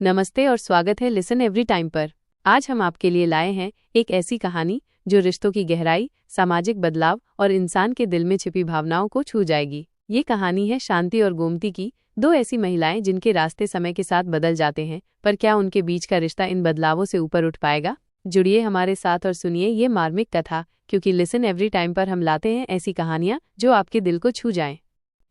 नमस्ते और स्वागत है लिसन एवरी टाइम पर। आज हम आपके लिए लाए हैं एक ऐसी कहानी जो रिश्तों की गहराई, सामाजिक बदलाव और इंसान के दिल में छिपी भावनाओं को छू जाएगी। ये कहानी है शांति और गोमती की, दो ऐसी महिलाएं जिनके रास्ते समय के साथ बदल जाते हैं, पर क्या उनके बीच का रिश्ता इन बदलावों से ऊपर उठ पाएगा? जुड़िए हमारे साथ और सुनिए ये मार्मिक कथा, क्योंकि लिसन एवरी टाइम पर हम लाते हैं ऐसी कहानियां जो आपके दिल को छू जाएं।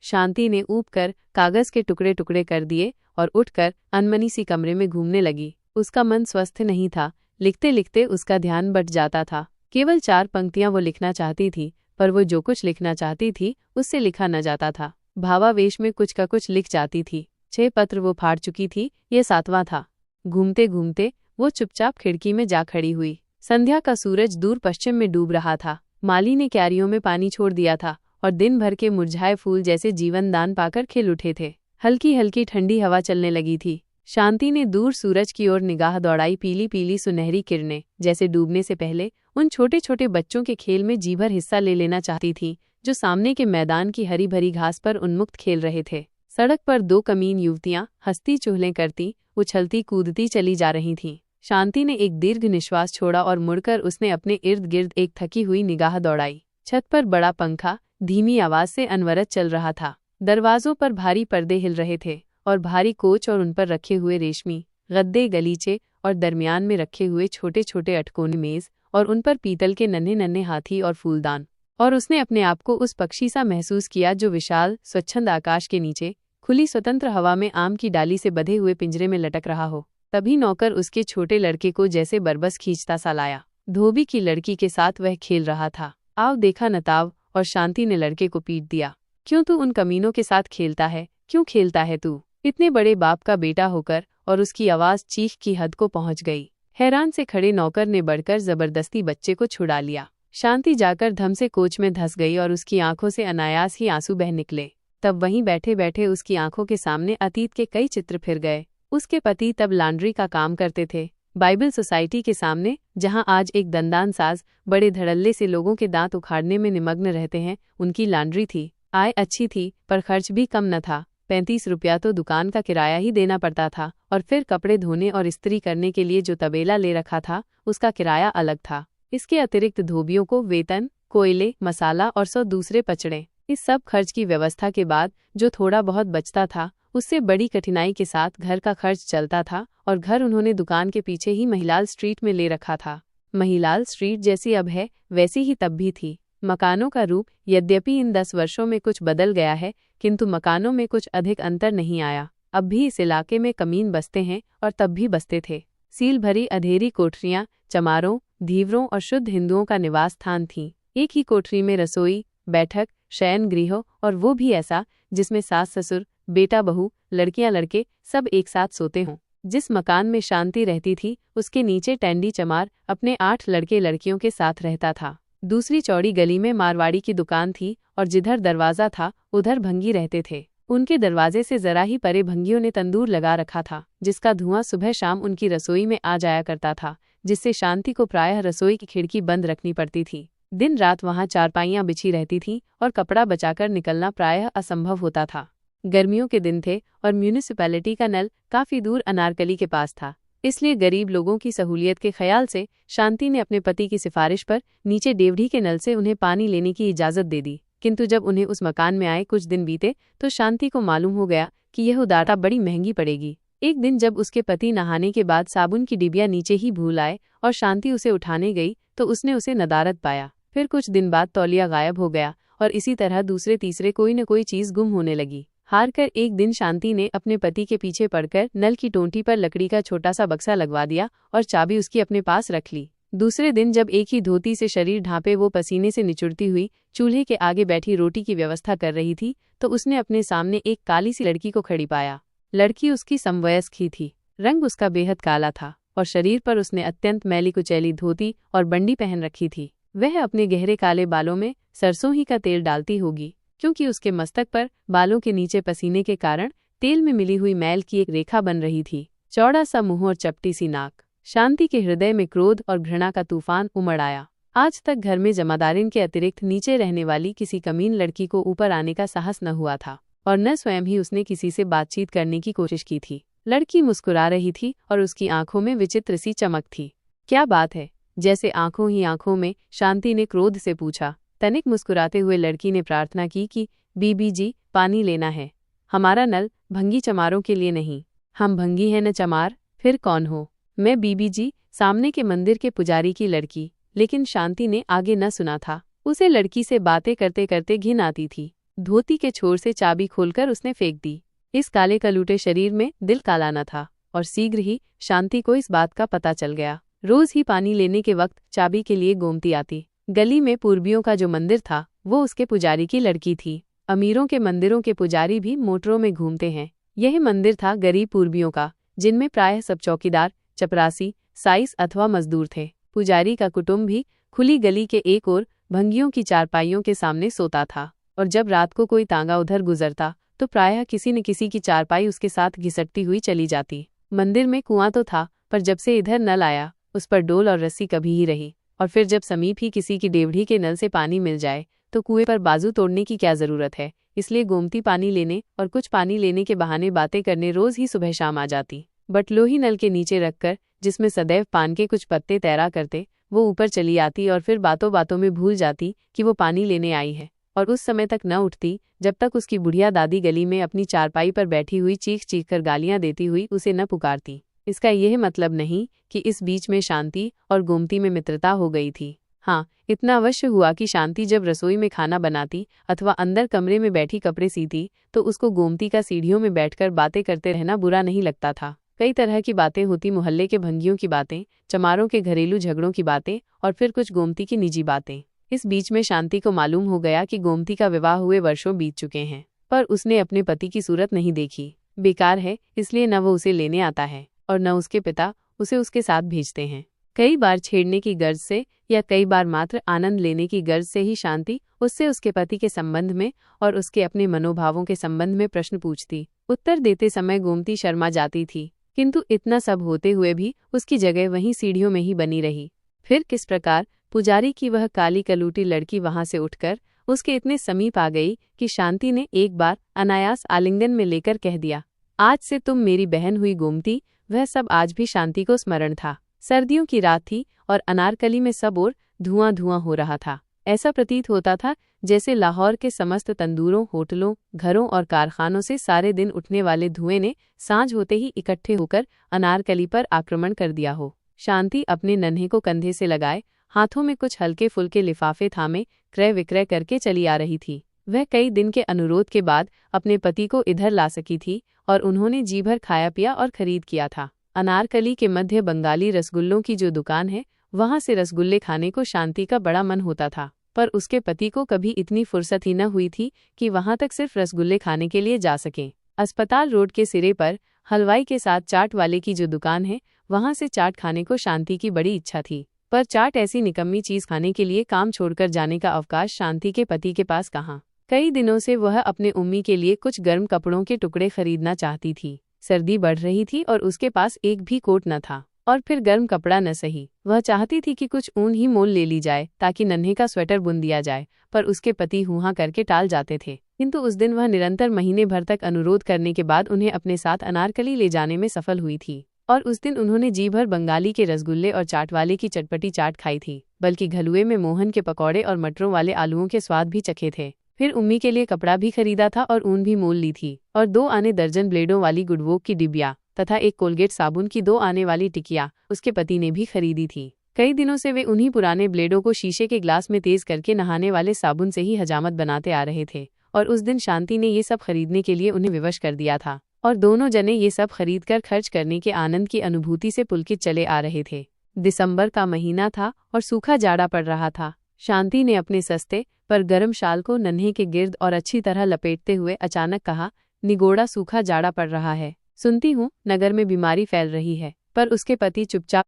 शांति ने ऊबकर कागज के टुकड़े टुकड़े कर दिए और उठकर अनमनी सी कमरे में घूमने लगी। उसका मन स्वस्थ नहीं था। लिखते लिखते उसका ध्यान बट जाता था। केवल 4 पंक्तियां वो लिखना चाहती थी, पर वो जो कुछ लिखना चाहती थी उससे लिखा न जाता था। भावावेश में कुछ का कुछ लिख जाती थी। 6 पत्र वो फाड़ चुकी थी, ये 7वां था। घूमते घूमते वो चुपचाप खिड़की में जा खड़ी हुई। संध्या का सूरज दूर पश्चिम में डूब रहा था। माली ने क्यारियों में पानी छोड़ दिया था और दिन भर के मुरझाए फूल जैसे जीवन दान पाकर खिल उठे थे। हल्की हल्की ठंडी हवा चलने लगी थी। शांति ने दूर सूरज की ओर निगाह दौड़ाई। पीली पीली सुनहरी किरणें जैसे डूबने से पहले उन छोटे छोटे बच्चों के खेल में जी भर हिस्सा ले लेना चाहती थी, जो सामने के मैदान की हरी भरी घास पर उन्मुक्त खेल रहे थे। सड़क पर 2 कमीन युवतियां हंसती चुहलें करती, उछलती कूदती चली जा रही थीं। शांति ने एक दीर्घ निश्वास छोड़ा और मुड़कर उसने अपने इर्द गिर्द एक थकी हुई निगाह दौड़ाई। छत पर बड़ा पंखा धीमी आवाज से अनवरत चल रहा था। दरवाजों पर भारी पर्दे हिल रहे थे और भारी कोच और उन पर रखे हुए रेशमी गद्दे, गलीचे और दरमियान में रखे हुए छोटे छोटे अटकोनी मेज और उन पर पीतल के नन्हे नन्हे हाथी और फूलदान। और उसने अपने आप को उस पक्षी सा महसूस किया जो विशाल स्वच्छंद आकाश के नीचे खुली स्वतंत्र हवा में आम की डाली से बंधे हुए पिंजरे में लटक रहा हो। तभी नौकर उसके छोटे लड़के को जैसे बरबस खींचता सा लाया। धोबी की लड़की के साथ वह खेल रहा था। आओ देखा नताव, और शांति ने लड़के को पीट दिया। क्यों तू उन कमीनों के साथ खेलता है? क्यों खेलता है तू, इतने बड़े बाप का बेटा होकर? और उसकी आवाज चीख की हद को पहुंच गई। हैरान से खड़े नौकर ने बढ़कर जबरदस्ती बच्चे को छुड़ा लिया। शांति जाकर धम से कोच में धंस गई और उसकी आंखों से अनायास ही आंसू बह निकले। तब वहीं बैठे बैठे उसकी आंखों के सामने अतीत के कई चित्र फिर गए। उसके पति तब लॉन्ड्री का काम करते थे। बाइबल सोसाइटी के सामने, जहां आज एक दंदान साज बड़े धड़ल्ले से लोगों के दांत उखाड़ने में निमग्न रहते हैं, उनकी लॉन्ड्री थी। आय अच्छी थी, पर खर्च भी कम न था। 35 रुपया तो दुकान का किराया ही देना पड़ता था, और फिर कपड़े धोने और इस्त्री करने के लिए जो तबेला ले रखा था उसका किराया अलग था। इसके अतिरिक्त धोबियों को वेतन, कोयले, मसाला और 100 दूसरे पचड़े। इस सब खर्च की व्यवस्था के बाद जो थोड़ा बहुत बचता था, उससे बड़ी कठिनाई के साथ घर का खर्च चलता था। और घर उन्होंने दुकान के पीछे ही महिलाल स्ट्रीट में ले रखा था। महिलाल स्ट्रीट जैसी अब है, वैसी ही तब भी थी। मकानों का रूप यद्यपि इन 10 वर्षों में कुछ बदल गया है, किंतु मकानों में कुछ अधिक अंतर नहीं आया। अब भी इस इलाके में कमीन बसते हैं और तब भी बसते थे। सील भरी अधेरी कोठरियां चमारों, धीवरों और शुद्ध हिंदुओं का निवास स्थान थीं। एक ही कोठरी में रसोई, बैठक, शयन गृह, और वो भी ऐसा जिसमें सास ससुर, बेटा बहू, लड़कियां लड़के सब एक साथ सोते हों। जिस मकान में शांति रहती थी, उसके नीचे टैंडी चमार अपने 8 लड़के लड़कियों के साथ रहता था। दूसरी चौड़ी गली में मारवाड़ी की दुकान थी, और जिधर दरवाजा था उधर भंगी रहते थे। उनके दरवाजे से जरा ही परे भंगियों ने तंदूर लगा रखा था, जिसका धुआं सुबह शाम उनकी रसोई में आ जाया करता था, जिससे शांति को प्रायः रसोई की खिड़की बंद रखनी पड़ती थी। दिन रात वहां चारपाइयां बिछी रहती थीं और कपड़ा बचाकर निकलना प्रायः असंभव होता था। गर्मियों के दिन थे और म्यूनिसिपैलिटी का नल काफी दूर अनारकली के पास था। इसलिए गरीब लोगों की सहूलियत के ख्याल से शांति ने अपने पति की सिफारिश पर नीचे डेवढ़ी के नल से उन्हें पानी लेने की इजाजत दे दी। किंतु जब उन्हें उस मकान में आए कुछ दिन बीते तो शांति को मालूम हो गया कि यह उदारता बड़ी महंगी पड़ेगी। एक दिन जब उसके पति नहाने के बाद साबुन की डिबिया नीचे ही भूल आए और शांति उसे उठाने गई, तो उसने उसे नदारद पाया। फिर कुछ दिन बाद तौलिया गायब हो गया, और इसी तरह दूसरे तीसरे कोई न कोई चीज गुम होने लगी। हार कर एक दिन शांति ने अपने पति के पीछे पड़कर नल की टोंटी पर लकड़ी का छोटा सा बक्सा लगवा दिया और चाबी उसकी अपने पास रख ली। दूसरे दिन जब एक ही धोती से शरीर ढांपे वो पसीने से निचुड़ती हुई चूल्हे के आगे बैठी रोटी की व्यवस्था कर रही थी, तो उसने अपने सामने एक काली सी लड़की को खड़ी पाया। लड़की उसकी समवयस्क ही थी। रंग उसका बेहद काला था और शरीर पर उसने अत्यंत मैली कुचैली धोती और बंडी पहन रखी थी। वह अपने गहरे काले बालों में सरसों ही का तेल डालती होगी, क्योंकि उसके मस्तक पर बालों के नीचे पसीने के कारण तेल में मिली हुई मैल की एक रेखा बन रही थी। चौड़ा सा मुंह और चपटी सी नाक। शांति के हृदय में क्रोध और घृणा का तूफान उमड़ आया। आज तक घर में जमादारिन के अतिरिक्त नीचे रहने वाली किसी कमीन लड़की को ऊपर आने का साहस न हुआ था, और न स्वयं ही उसने किसी से बातचीत करने की कोशिश की थी। लड़की मुस्कुरा रही थी और उसकी आंखों में विचित्र सी चमक थी। क्या बात है? जैसे आंखों ही आंखों में, शांति ने क्रोध से पूछा। तनिक मुस्कुराते हुए लड़की ने प्रार्थना की कि बीबी जी, पानी लेना है। हमारा नल भंगी चमारों के लिए नहीं। हम भंगी हैं न चमार, फिर कौन हो? मैं बीबी जी, सामने के मंदिर के पुजारी की लड़की। लेकिन शांति ने आगे न सुना था। उसे लड़की से बातें करते करते घिन आती थी। धोती के छोर से चाबी खोलकर उसने फेंक दी। इस काले कलूटे शरीर में दिल काला न था और शीघ्र ही शांति को इस बात का पता चल गया। रोज ही पानी लेने के वक्त चाबी के लिए गोमती आती। गली में पूर्वियों का जो मंदिर था वो उसके पुजारी की लड़की थी। अमीरों के मंदिरों के पुजारी भी मोटरों में घूमते हैं। यह मंदिर था गरीब पूर्वियों का, जिनमें प्रायः सब चौकीदार, चपरासी, साइस अथवा मजदूर थे। पुजारी का कुटुंब भी खुली गली के एक ओर भंगियों की चारपाइयों के सामने सोता था और जब रात को कोई तांगा उधर गुजरता तो प्रायः किसी न किसी की चारपाई उसके साथ घिसटती हुई चली जाती। मंदिर में कुआं तो था, पर जब से इधर नल आया उस पर डोल और रस्सी कभी ही रही। और फिर जब समीप ही किसी की डेवढ़ी के नल से पानी मिल जाए तो कुएं पर बाजू तोड़ने की क्या जरूरत है। इसलिए गोमती पानी लेने और कुछ पानी लेने के बहाने बातें करने रोज ही सुबह शाम आ जाती। बटलोही नल के नीचे रखकर, जिसमें सदैव पान के कुछ पत्ते तैरा करते, वो ऊपर चली आती और फिर बातों बातों में भूल जाती कि वो पानी लेने आई है और उस समय तक न उठती जब तक उसकी बुढ़िया दादी गली में अपनी चारपाई पर बैठी हुई चीख चीख कर गालियां देती हुई उसे न पुकारती। इसका यह मतलब नहीं कि इस बीच में शांति और गोमती में मित्रता हो गई थी। हाँ, इतना अवश्य हुआ कि शांति जब रसोई में खाना बनाती अथवा अंदर कमरे में बैठी कपड़े सीती तो उसको गोमती का सीढ़ियों में बैठकर बातें करते रहना बुरा नहीं लगता था। कई तरह की बातें होती, मोहल्ले के भंगियों की बातें, चमारों के घरेलू झगड़ों की बातें और फिर कुछ गोमती की निजी बातें। इस बीच में शांति को मालूम हो गया कि गोमती का विवाह हुए वर्षों बीत चुके हैं, पर उसने अपने पति की सूरत नहीं देखी। बेकार है, इसलिए न वो उसे लेने आता है और न उसके पिता उसे उसके साथ भेजते हैं। कई बार छेड़ने की गर्ज से या कई बार मात्र आनंद लेने की गर्ज से ही शांति उससे उसके पति के संबंध में और उसके अपने मनोभावों के संबंध में प्रश्न पूछती। उत्तर देते समय गोमती शर्मा जाती थी, किंतु इतना सब होते हुए भी उसकी जगह वहीं सीढ़ियों में ही बनी रही। फिर किस प्रकार पुजारी की वह काली कलूटी लड़की वहां से उठकर उसके इतने समीप आ गई कि शांति ने एक बार अनायास आलिंगन में लेकर कह दिया, आज से तुम मेरी बहन हुई गोमती। वह सब आज भी शांति को स्मरण था। सर्दियों की रात थी और अनारकली में सब ओर धुआं धुआं हो रहा था। ऐसा प्रतीत होता था जैसे लाहौर के समस्त तंदूरों, होटलों, घरों और कारखानों से सारे दिन उठने वाले धुएं ने सांझ होते ही इकट्ठे होकर अनारकली पर आक्रमण कर दिया हो। शांति अपने नन्हे को कंधे से लगाए, हाथों में कुछ हल्के फुल्के लिफाफे थामे क्रय विक्रय करके चली आ रही थी। वह कई दिन के अनुरोध के बाद अपने पति को इधर ला सकी थी और उन्होंने जी भर खाया पिया और खरीद किया था। अनारकली के मध्य बंगाली रसगुल्लों की जो दुकान है, वहां से रसगुल्ले खाने को शांति का बड़ा मन होता था, पर उसके पति को कभी इतनी फुर्सत ही न हुई थी कि वहां तक सिर्फ रसगुल्ले खाने के लिए जा सकें। अस्पताल रोड के सिरे पर हलवाई के साथ चाट वाले की जो दुकान है, वहां से चाट खाने को शांति की बड़ी इच्छा थी, पर चाट ऐसी निकम्मी चीज खाने के लिए काम छोड़कर जाने का अवकाश शांति के पति के पास कहाँ। कई दिनों से वह अपने उम्मी के लिए कुछ गर्म कपड़ों के टुकड़े खरीदना चाहती थी। सर्दी बढ़ रही थी और उसके पास एक भी कोट न था और फिर गर्म कपड़ा न सही। वह चाहती थी कि कुछ ऊन ही मोल ले ली जाए ताकि नन्हे का स्वेटर बुन दिया जाए, पर उसके पति हुआ करके टाल जाते थे। किंतु उस दिन वह निरंतर महीने भर तक अनुरोध करने के बाद उन्हें अपने साथ अनारकली ले जाने में सफल हुई थी और उस दिन उन्होंने जी भर बंगाली के रसगुल्ले और चाट वाले की चटपटी चाट खाई थी, बल्कि घलुए में मोहन के पकौड़े और मटरों वाले आलूओं के स्वाद भी चखे थे। फिर उम्मी के लिए कपड़ा भी खरीदा था और ऊन भी मोल ली थी और 2 आने दर्जन ब्लेडों वाली गुडवोक की डिबिया तथा एक कोलगेट साबुन की 2 आने वाली टिकिया उसके पति ने भी खरीदी थी। कई दिनों से वे उन्हीं पुराने ब्लेडों को शीशे के ग्लास में तेज करके नहाने वाले साबुन से ही हजामत बनाते आ रहे थे और उस दिन शांति ने ये सब खरीदने के लिए उन्हें विवश कर दिया था और दोनों जने ये सब खरीदकर खर्च करने के आनंद की अनुभूति से पुलकित चले आ रहे थे। दिसंबर का महीना था और सूखा जाड़ा पड़ रहा था। शांति ने अपने सस्ते पर गर्म शाल को नन्हे के गिर्द और अच्छी तरह लपेटते हुए अचानक कहा, निगोड़ा सूखा जाड़ा पड़ रहा है। सुनती हूँ नगर में बीमारी फैल रही है। पर उसके पति चुपचाप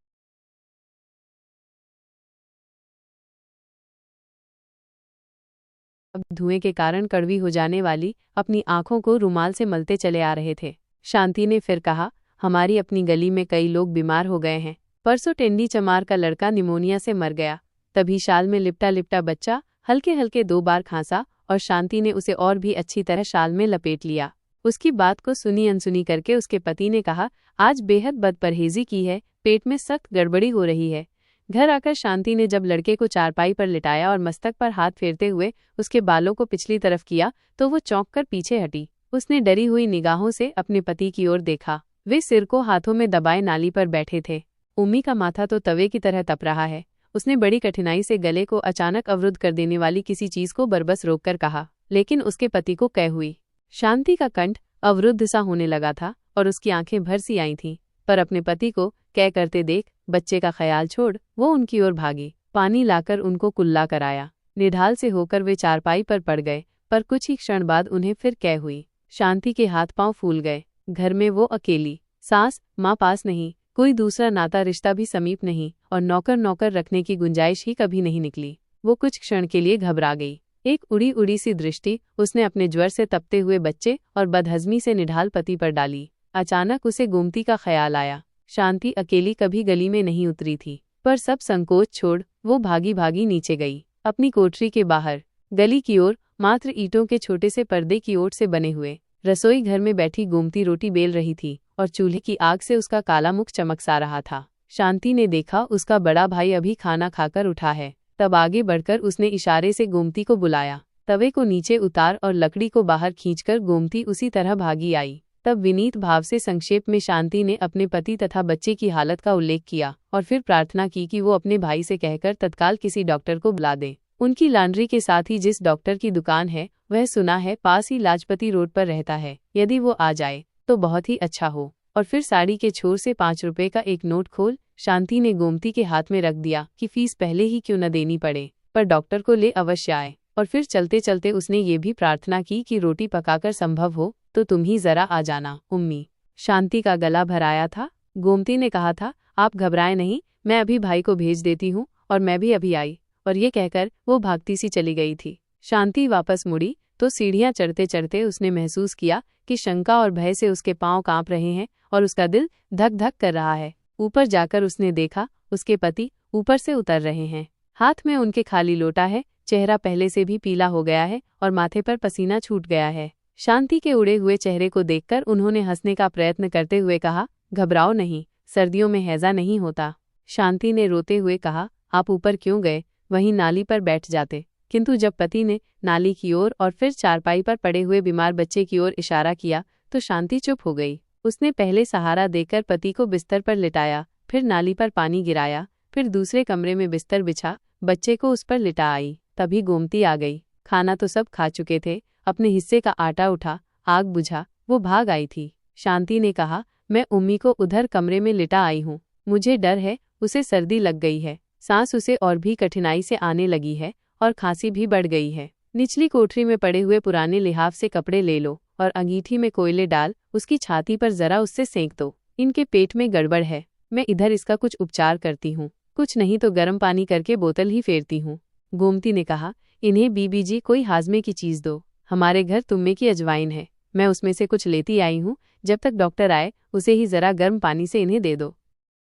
धुएं के कारण कड़वी हो जाने वाली अपनी आंखों को रुमाल से मलते चले आ रहे थे। शांति ने फिर कहा, हमारी अपनी गली में कई लोग बीमार हो गए हैं। परसों टेंडी चमार का लड़का निमोनिया से मर गया। तभी शाल में लिपटा लिपटा बच्चा हल्के हल्के 2 बार खांसा और शांति ने उसे और भी अच्छी तरह शाल में लपेट लिया। उसकी बात को सुनी अनसुनी करके उसके पति ने कहा, आज बेहद बदपरहेजी की है, पेट में सख्त गड़बड़ी हो रही है। घर आकर शांति ने जब लड़के को चारपाई पर लिटाया और मस्तक पर हाथ फेरते हुए उसके बालों को पिछली तरफ किया तो वो चौंक कर पीछे हटी। उसने डरी हुई निगाहों से अपने पति की ओर देखा। वे सिर को हाथों में दबाए नाली पर बैठे थे। उम्मी का माथा तो तवे की तरह तप रहा है। उसने बड़ी कठिनाई से गले को अचानक अवरुद्ध कर देने वाली किसी चीज को बरबस रोककर कहा, लेकिन उसके पति को कै हुई। शांति का कंठ अवरुद्ध सा होने लगा था और उसकी आंखें भर सी आई थीं, पर अपने पति को कै करते देख बच्चे का ख्याल छोड़ वो उनकी ओर भागी। पानी लाकर उनको कुल्ला कराया। निढाल से होकर वे चारपाई पर पड़ गए, पर कुछ ही क्षण बाद उन्हें फिर कै हुई। शांति के हाथ पांव फूल गए। घर में वो अकेली, सास माँ पास नहीं, कोई दूसरा नाता रिश्ता भी समीप नहीं और नौकर रखने की गुंजाइश ही कभी नहीं निकली। वो कुछ क्षण के लिए घबरा गई। एक उड़ी उड़ी सी दृष्टि उसने अपने ज्वर से तपते हुए बच्चे और बदहजमी से निढाल पति पर डाली। अचानक उसे गोमती का ख्याल आया। शांति अकेली कभी गली में नहीं उतरी थी, पर सब संकोच छोड़ वो भागी भागी नीचे गई, अपनी कोठरी के बाहर गली की ओर, मात्र ईंटों के छोटे से पर्दे की ओट से बने हुए रसोई घर में बैठी गोमती रोटी बेल रही थी और चूल्हे की आग से उसका काला मुख चमकसा रहा था। शांति ने देखा उसका बड़ा भाई अभी खाना खाकर उठा है। तब आगे बढ़कर उसने इशारे से गोमती को बुलाया। तवे को नीचे उतार और लकड़ी को बाहर खींचकर गोमती उसी तरह भागी आई। तब विनीत भाव से संक्षेप में शांति ने अपने पति तथा बच्चे की हालत का उल्लेख किया और फिर प्रार्थना की कि वो अपने भाई से कहकर तत्काल किसी डॉक्टर को बुला दे। उनकी लॉन्ड्री के साथ ही जिस डॉक्टर की दुकान है वह सुना है पास ही लाजपति रोड पर रहता है। यदि वो आ जाए तो बहुत ही अच्छा हो। और फिर साड़ी के छोर से 5 रुपए का एक नोट खोल शांति ने गोमती के हाथ में रख दिया कि फीस पहले ही क्यों न देनी पड़े, पर डॉक्टर को ले अवश्य आए। और फिर चलते चलते उसने ये भी प्रार्थना की कि रोटी पकाकर संभव हो तो तुम ही जरा आ जाना उम्मी। शांति का गला भराया था। गोमती ने कहा था, आप घबराएं नहीं, मैं अभी भाई को भेज देती हूँ और मैं भी अभी आई। और ये कहकर वो भागती सी चली गई थी। शांति वापस मुड़ी तो सीढ़ियां चढ़ते चढ़ते उसने महसूस किया कि शंका और भय से उसके पांव कांप रहे हैं और उसका दिल धक धक कर रहा है। ऊपर जाकर उसने देखा उसके पति ऊपर से उतर रहे हैं। हाथ में उनके खाली लोटा है, चेहरा पहले से भी पीला हो गया है और माथे पर पसीना छूट गया है। शांति के उड़े हुए चेहरे को देखकर उन्होंने हंसने का प्रयत्न करते हुए कहा, घबराओ नहीं, सर्दियों में हैजा नहीं होता। शांति ने रोते हुए कहा, आप ऊपर क्यों गए, वहीं नाली पर बैठ जाते। किंतु जब पति ने नाली की ओर और फिर चारपाई पर पड़े हुए बीमार बच्चे की ओर इशारा किया तो शांति चुप हो गई। उसने पहले सहारा देकर पति को बिस्तर पर लिटाया, फिर नाली पर पानी गिराया, फिर दूसरे कमरे में बिस्तर बिछा बच्चे को उस पर लिटा आई। तभी गोमती आ गई। खाना तो सब खा चुके थे, अपने हिस्से का आटा उठा, आग बुझा, वो भाग आई थी। शांति ने कहा, मैं उम्मी को उधर कमरे में लिटा आई हूँ, मुझे डर है, उसे सर्दी लग गई है, सांस उसे और भी कठिनाई से आने लगी है और खांसी भी बढ़ गई है। निचली कोठरी में पड़े हुए पुराने लिहाफ से कपड़े ले लो और अंगीठी में कोयले डाल उसकी छाती पर जरा उससे सेंक दो। इनके पेट में गड़बड़ है, मैं इधर इसका कुछ उपचार करती हूँ, कुछ नहीं तो गर्म पानी करके बोतल ही फेरती हूँ। गोमती ने कहा, इन्हें बीबी जी कोई हाजमे की चीज दो, हमारे घर तुम्मे की अजवाइन है, मैं उसमें से कुछ लेती आई हूँ, जब तक डॉक्टर आए उसे ही जरा गर्म पानी से इन्हें दे दो।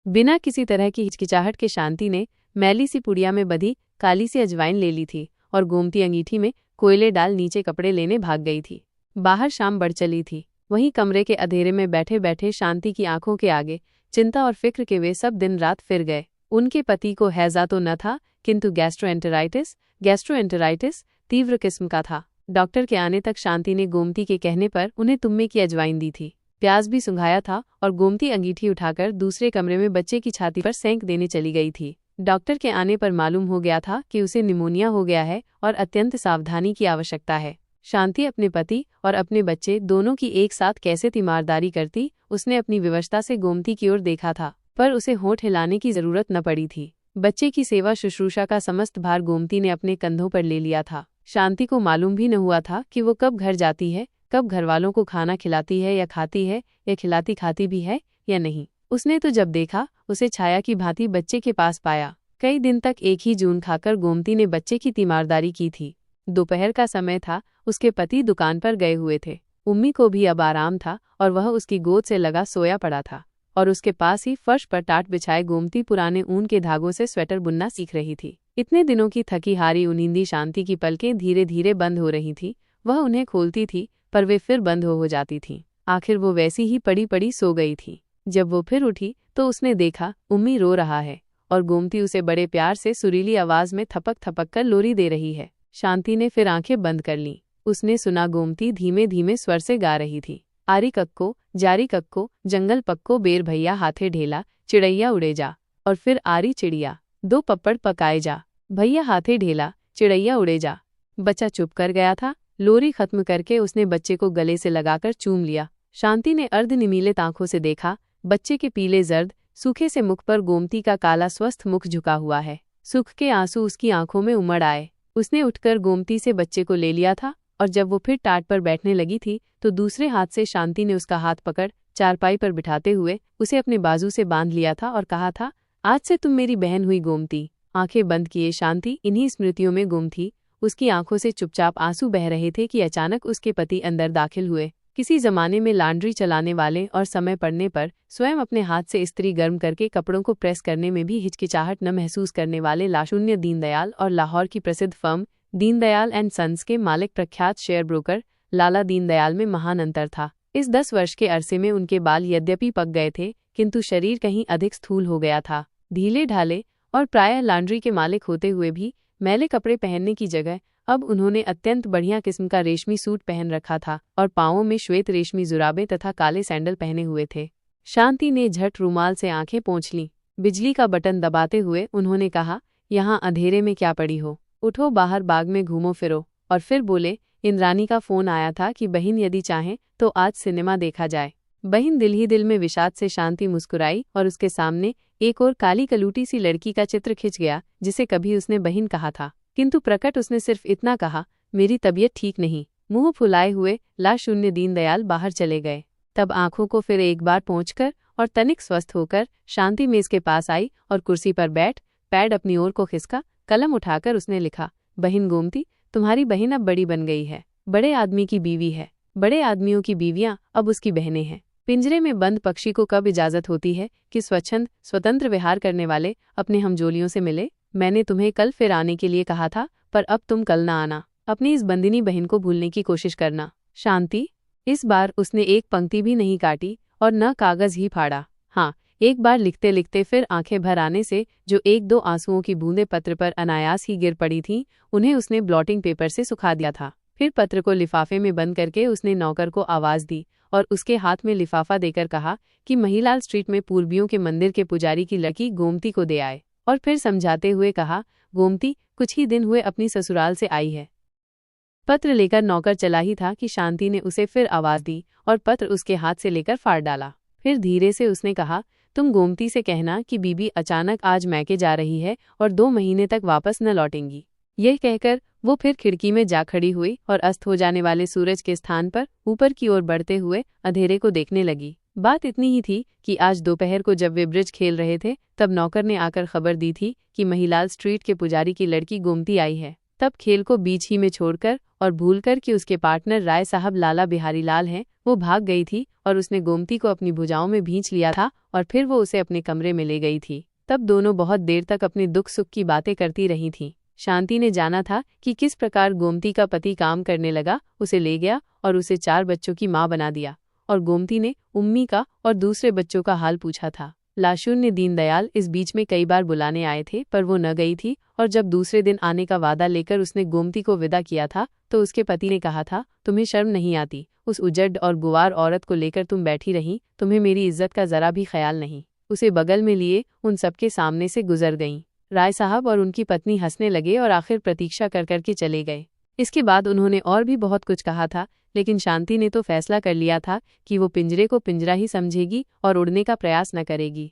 बिना किसी तरह की हिचकिचाहट के शांति ने मैली सी पुड़िया में बधी काली सी अजवाइन ले ली थी और गोमती अंगीठी में कोयले डाल नीचे कपड़े लेने भाग गई थी। बाहर शाम बढ़ चली थी। वहीं कमरे के अंधेरे में बैठे बैठे शांति की आंखों के आगे चिंता और फिक्र के वे सब दिन रात फिर गए। उनके पति को हैजा तो न था, किंतु गैस्ट्रोएंटेराइटिस तीव्र किस्म का था। डॉक्टर के आने तक शांति ने गोमती के कहने पर उन्हें तुम्मे की अजवाइन दी थी। प्याज भी सुंघाया था और गोमती अंगीठी उठाकर दूसरे कमरे में बच्चे की छाती पर सेंक देने चली गई थी। डॉक्टर के आने पर मालूम हो गया था कि उसे निमोनिया हो गया है और अत्यंत सावधानी की आवश्यकता है। शांति अपने पति और अपने बच्चे दोनों की एक साथ कैसे तीमारदारी करती, उसने अपनी विवशता से गोमती की ओर देखा था, पर उसे होंठ हिलाने की जरूरत न पड़ी थी। बच्चे की सेवा शुश्रूषा का समस्त भार गोमती ने अपने कंधों पर ले लिया था। शांति को मालूम भी न हुआ था कि वो कब घर जाती है, कब घरवालों को खाना खिलाती है या खाती है, या खिलाती खाती भी है या नहीं। उसने तो जब देखा उसे छाया की भांति बच्चे के पास पाया। कई दिन तक एक ही जून खाकर गोमती ने बच्चे की तीमारदारी की थी। दोपहर का समय था, उसके पति दुकान पर गए हुए थे। उम्मी को भी अब आराम था और वह उसकी गोद से लगा सोया पड़ा था और उसके पास ही फर्श पर टाट बिछाए गोमती पुराने ऊन के धागों से स्वेटर बुनना सीख रही थी। इतने दिनों की थकी हारी उनींदी शांति की पलकें धीरे धीरे बंद हो रही थी। वह उन्हें खोलती थी पर वे फिर बंद हो जाती थीं। आखिर वो वैसी ही पड़ी पड़ी सो गई थी। जब वो फिर उठी तो उसने देखा उम्मी रो रहा है और गोमती उसे बड़े प्यार से सुरीली आवाज में थपक थपक कर लोरी दे रही है। शांति ने फिर आंखें बंद कर लीं। उसने सुना गोमती धीमे धीमे स्वर से गा रही थी, आरी कक्को जारी कक्को जंगल पक्को बेर भैया हाथे ढेला चिड़ैया उड़े जा। और फिर आरी चिड़िया 2 पप्पड़ पकाए जा, भैया हाथे ढेला चिड़ैया उड़े जा। बच्चा चुप कर गया था। लोरी खत्म करके उसने बच्चे को गले से लगाकर चूम लिया। शांति ने अर्धनिमीलित आंखों से देखा, बच्चे के पीले जर्द सूखे से मुख पर गोमती का काला स्वस्थ मुख झुका हुआ है। सुख के आंसू उसकी आंखों में उमड़ आए। उसने उठकर गोमती से बच्चे को ले लिया था और जब वो फिर टाट पर बैठने लगी थी तो दूसरे हाथ से शांति ने उसका हाथ पकड़ चारपाई पर बिठाते हुए उसे अपने बाजू से बांध लिया था और कहा था, आज से तुम मेरी बहन हुई गोमती। आंखें बंद किए शांति इन्हीं स्मृतियों में गुम थी। उसकी आंखों से चुपचाप आंसू बह रहे थे कि अचानक उसके पति अंदर दाखिल हुए। किसी जमाने में लांड्री चलाने वाले और समय पड़ने पर स्वयं अपने हाथ से इस्त्री गर्म करके कपड़ों को प्रेस करने में भी हिचकिचाहट न महसूस करने वाले लाशून्य दीनदयाल और लाहौर की प्रसिद्ध फर्म दीनदयाल एंड सन्स के मालिक प्रख्यात शेयर ब्रोकर लाला दीनदयाल में महान अंतर था। इस 10 वर्ष के अरसे में उनके बाल यद्यपि पक गए थे किंतु शरीर कहीं अधिक स्थूल हो गया था। ढीले ढाले और प्रायः लांड्री के मालिक होते हुए भी मैले कपड़े पहनने की जगह अब उन्होंने अत्यंत बढ़िया किस्म का रेशमी सूट पहन रखा था और पांवों में श्वेत रेशमी जुराबें तथा काले सैंडल पहने हुए थे। शांति ने झट रूमाल से आंखें पोंछ लीं। बिजली का बटन दबाते हुए उन्होंने कहा, यहाँ अंधेरे में क्या पड़ी हो, उठो बाहर बाग में घूमो फिरो। और फिर बोले, इंद्रानी का फोन आया था कि बहन यदि चाहें तो आज सिनेमा देखा जाए। बहन दिल ही दिल में विषाद से शांति मुस्कुराई और उसके सामने एक और काली कलूटी सी लड़की का चित्र खिंच गया जिसे कभी उसने बहन कहा था, किंतु प्रकट उसने सिर्फ इतना कहा, मेरी तबीयत ठीक नहीं। मुंह फुलाए हुए लाशून्य दीनदयाल बाहर चले गए। तब आंखों को फिर एक बार पोंछकर और तनिक स्वस्थ होकर शांति मेज के पास आई और कुर्सी पर बैठ पैड अपनी ओर को खिसका, कलम उठाकर उसने लिखा, बहन गोमती, तुम्हारी बहन अब बड़ी बन गई है, बड़े आदमी की बीवी है, बड़े आदमियों की बीवियां अब उसकी बहनें हैं। पिंजरे में बंद पक्षी को कब इजाजत होती है कि स्वच्छंद स्वतंत्र विहार करने वाले अपने हमजोलियों से मिले। मैंने तुम्हें कल फिर आने के लिए कहा था, पर अब तुम कल ना आना। अपनी इस बंदिनी बहन को भूलने की कोशिश करना। शांति। इस बार उसने एक पंक्ति भी नहीं काटी और न कागज ही फाड़ा। हाँ, एक बार लिखते लिखते फिर आंखें भर आने से जो 1-2 आंसुओं की बूंदें पत्र पर अनायास ही गिर पड़ी थीं, उन्हें उसने ब्लॉटिंग पेपर से सुखा दिया था। फिर पत्र को लिफाफे में बंद करके उसने नौकर को आवाज दी और उसके हाथ में लिफाफा देकर कहा कि महिलाल स्ट्रीट में पूर्बियों के मंदिर के पुजारी की लड़की गोमती को दे आए। और फिर समझाते हुए कहा, गोमती कुछ ही दिन हुए अपनी ससुराल से आई है। पत्र लेकर नौकर चला ही था कि शांति ने उसे फिर आवाज दी और पत्र उसके हाथ से लेकर फाड़ डाला। फिर धीरे से उसने कहा, तुम गोमती से कहना कि बीबी अचानक आज मैके जा रही है और 2 महीने तक वापस न लौटेंगी। यह कहकर वो फिर खिड़की में जा खड़ी हुई और अस्त हो जाने वाले सूरज के स्थान पर ऊपर की ओर बढ़ते हुए अंधेरे को देखने लगी। बात इतनी ही थी कि आज दोपहर को जब वे ब्रिज खेल रहे थे तब नौकर ने आकर खबर दी थी कि महिलाल स्ट्रीट के पुजारी की लड़की गोमती आई है। तब खेल को बीच ही में छोड़कर और भूलकर कि उसके पार्टनर राय साहब लाला बिहारी लाल हैं, वो भाग गई थी और उसने गोमती को अपनी भुजाओं में भींच लिया था और फिर वो उसे अपने कमरे में ले गई थी। तब दोनों बहुत देर तक अपने दुख सुख की बातें करती रही थीं। शांति ने जाना था कि किस प्रकार गोमती का पति काम करने लगा, उसे ले गया और उसे 4 बच्चों की मां बना दिया। और गोमती ने उम्मी का और दूसरे बच्चों का हाल पूछा था। लाशून्य दीनदयाल इस बीच में कई बार बुलाने आए थे पर वो न गई थी और जब दूसरे दिन आने का वादा लेकर उसने गोमती को विदा किया था तो उसके पति ने कहा था, तुम्हें शर्म नहीं आती? उस उजड़ और गुवार औरत को लेकर तुम बैठी रही, तुम्हें मेरी इज्जत का जरा भी ख्याल नहीं। उसे बगल में लिए उन सबके सामने से गुजर गईं। राय साहब और उनकी पत्नी हंसने लगे और आखिर प्रतीक्षा कर करके चले गए। इसके बाद उन्होंने और भी बहुत कुछ कहा था, लेकिन शांति ने तो फैसला कर लिया था कि वो पिंजरे को पिंजरा ही समझेगी और उड़ने का प्रयास न करेगी।